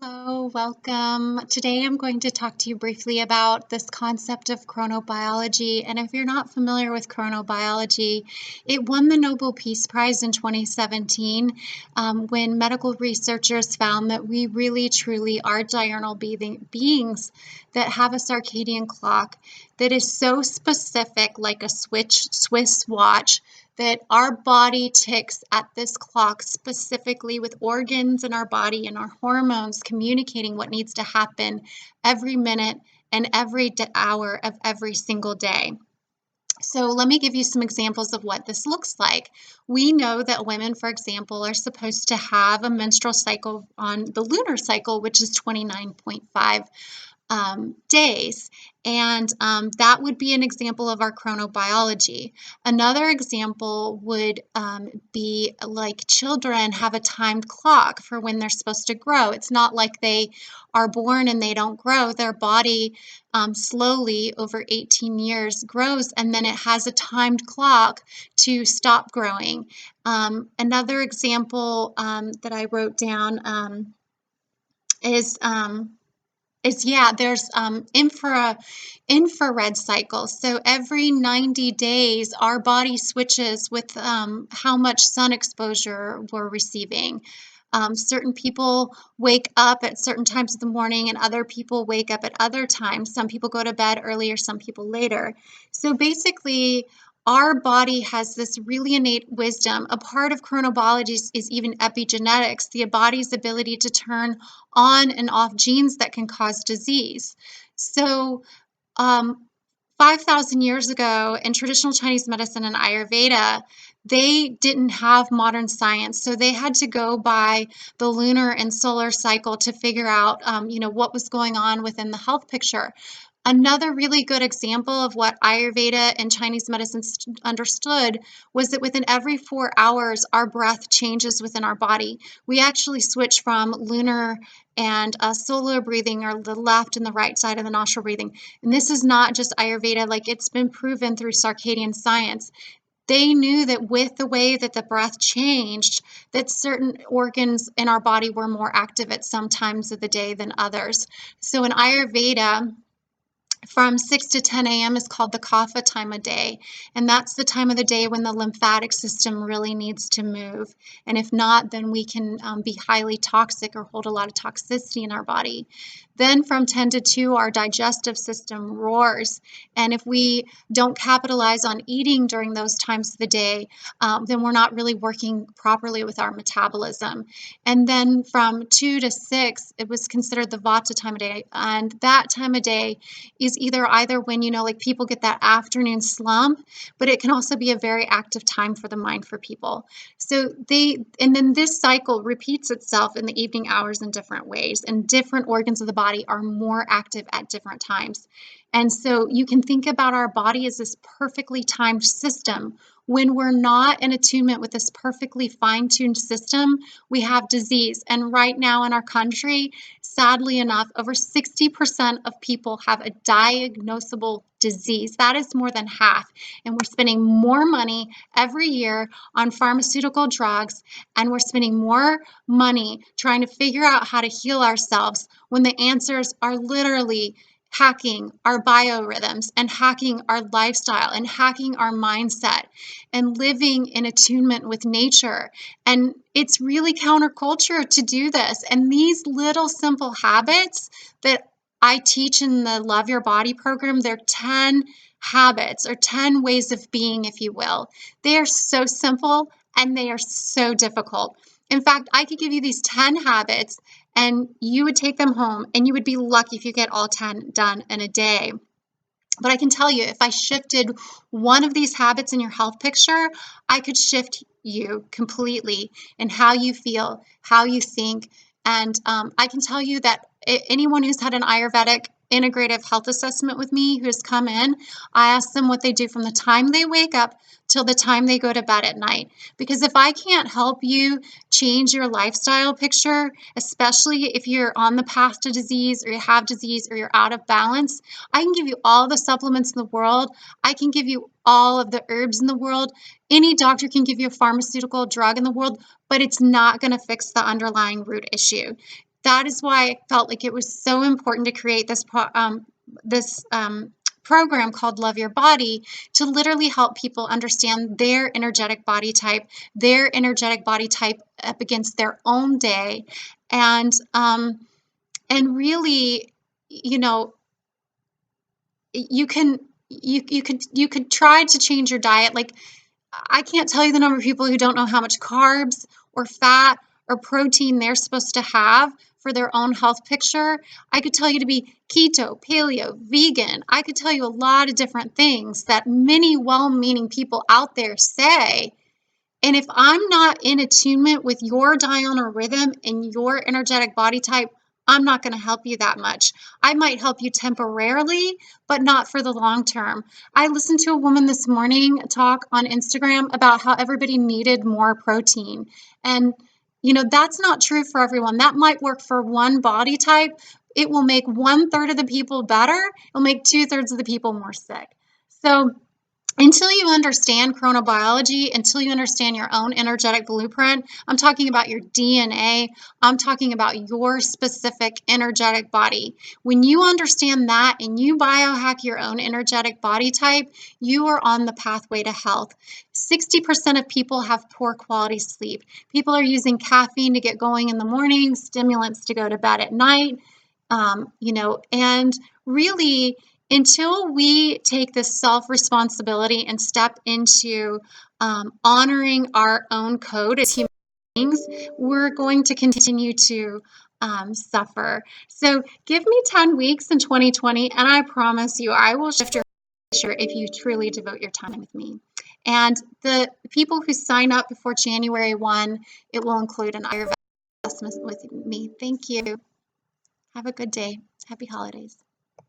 Hello, welcome. Today I'm going to talk to you briefly about this concept of chronobiology. And if you're not familiar with chronobiology, it won the Nobel Peace Prize in 2017 when medical researchers found that we really truly are diurnal beings that have a circadian clock that is so specific, like a Swiss watch, that our body ticks at this clock specifically with organs in our body and our hormones communicating what needs to happen every minute and every hour of every single day. So let me give you some examples of what this looks like. We know that women, for example, are supposed to have a menstrual cycle on the lunar cycle, which is 29.5 days. And that would be an example of our chronobiology. Another example would be like children have a timed clock for when they're supposed to grow. It's not like they are born and they don't grow. Their body slowly over 18 years grows, and then it has a timed clock to stop growing. Another example that I wrote down is there's infrared cycles. So every 90 days, our body switches with how much sun exposure we're receiving. Certain people wake up at certain times of the morning and other people wake up at other times. Some people go to bed earlier, some people later. So basically, our body has this really innate wisdom. A part of chronobiology is even epigenetics, the body's ability to turn on and off genes that can cause disease. So, 5,000 years ago in traditional Chinese medicine and Ayurveda, they didn't have modern science. So they had to go by the lunar and solar cycle to figure out, what was going on within the health picture. Another really good example of what Ayurveda and Chinese medicine understood was that within every 4 hours, our breath changes within our body. We actually switch from lunar and solar breathing, or the left and the right side of the nostril breathing. And this is not just Ayurveda, like it's been proven through Circadian science. They knew that with the way that the breath changed, that certain organs in our body were more active at some times of the day than others. So in Ayurveda, from 6 to 10 a.m. is called the kapha time of day. And that's the time of the day when the lymphatic system really needs to move. And if not, then we can be highly toxic or hold a lot of toxicity in our body. Then from 10 to 2, our digestive system roars. And if we don't capitalize on eating during those times of the day, then we're not really working properly with our metabolism. And then from 2 to 6, it was considered the vata time of day. And that time of day is either when, like people get that afternoon slump, but it can also be a very active time for the mind for people. So and then this cycle repeats itself in the evening hours in different ways, and different organs of the body are more active at different times. And so you can think about our body as this perfectly timed system. When we're not in attunement with this perfectly fine-tuned system, we have disease. And right now in our country, sadly enough, over 60% of people have a diagnosable disease. That is more than half. And we're spending more money every year on pharmaceutical drugs, and we're spending more money trying to figure out how to heal ourselves when the answers are literally hacking our biorhythms and hacking our lifestyle and hacking our mindset and living in attunement with nature. And it's really counterculture to do this. And these little simple habits that I teach in the Love Your Body program, they're 10 habits or 10 ways of being, if you will. They are so simple and they are so difficult. In fact, I could give you these 10 habits and you would take them home and you would be lucky if you get all 10 done in a day. But I can tell you, if I shifted one of these habits in your health picture, I could shift you completely in how you feel, how you think. And I can tell you that anyone who's had an Ayurvedic integrative health assessment with me who's come in, I ask them what they do from the time they wake up till the time they go to bed at night. Because if I can't help you change your lifestyle picture, especially if you're on the path to disease or you have disease or you're out of balance, I can give you all the supplements in the world. I can give you all of the herbs in the world. Any doctor can give you a pharmaceutical drug in the world, but it's not going to fix the underlying root issue. that is why I felt like it was so important to create this program called Love Your Body, to literally help people understand their energetic body type, up against their own day, and really, you know, you can you could try to change your diet. Like, I can't tell you the number of people who don't know how much carbs or fat or protein they're supposed to have for their own health picture. I could tell you to be keto, paleo, vegan. I could tell you a lot of different things that many well-meaning people out there say. And if I'm not in attunement with your diurnal rhythm and your energetic body type, I'm not going to help you that much. I might help you temporarily, but not for the long term. I listened to a woman this morning talk on Instagram about how everybody needed more protein. And, that's not true for everyone. That might work for one body type. It will make 1/3 of the people better. It'll make 2/3 of the people more sick. So, until you understand chronobiology, until you understand your own energetic blueprint, I'm talking about your DNA, I'm talking about your specific energetic body. When you understand that and you biohack your own energetic body type, you are on the pathway to health. 60% of people have poor quality sleep. People are using caffeine to get going in the morning, stimulants to go to bed at night, and really, until we take this self-responsibility and step into honoring our own code as human beings, we're going to continue to suffer. So give me 10 weeks in 2020, and I promise you, I will shift your future if you truly devote your time with me. And the people who sign up before January 1, it will include an Ayurvedic assessment with me. Thank you. Have a good day. Happy holidays.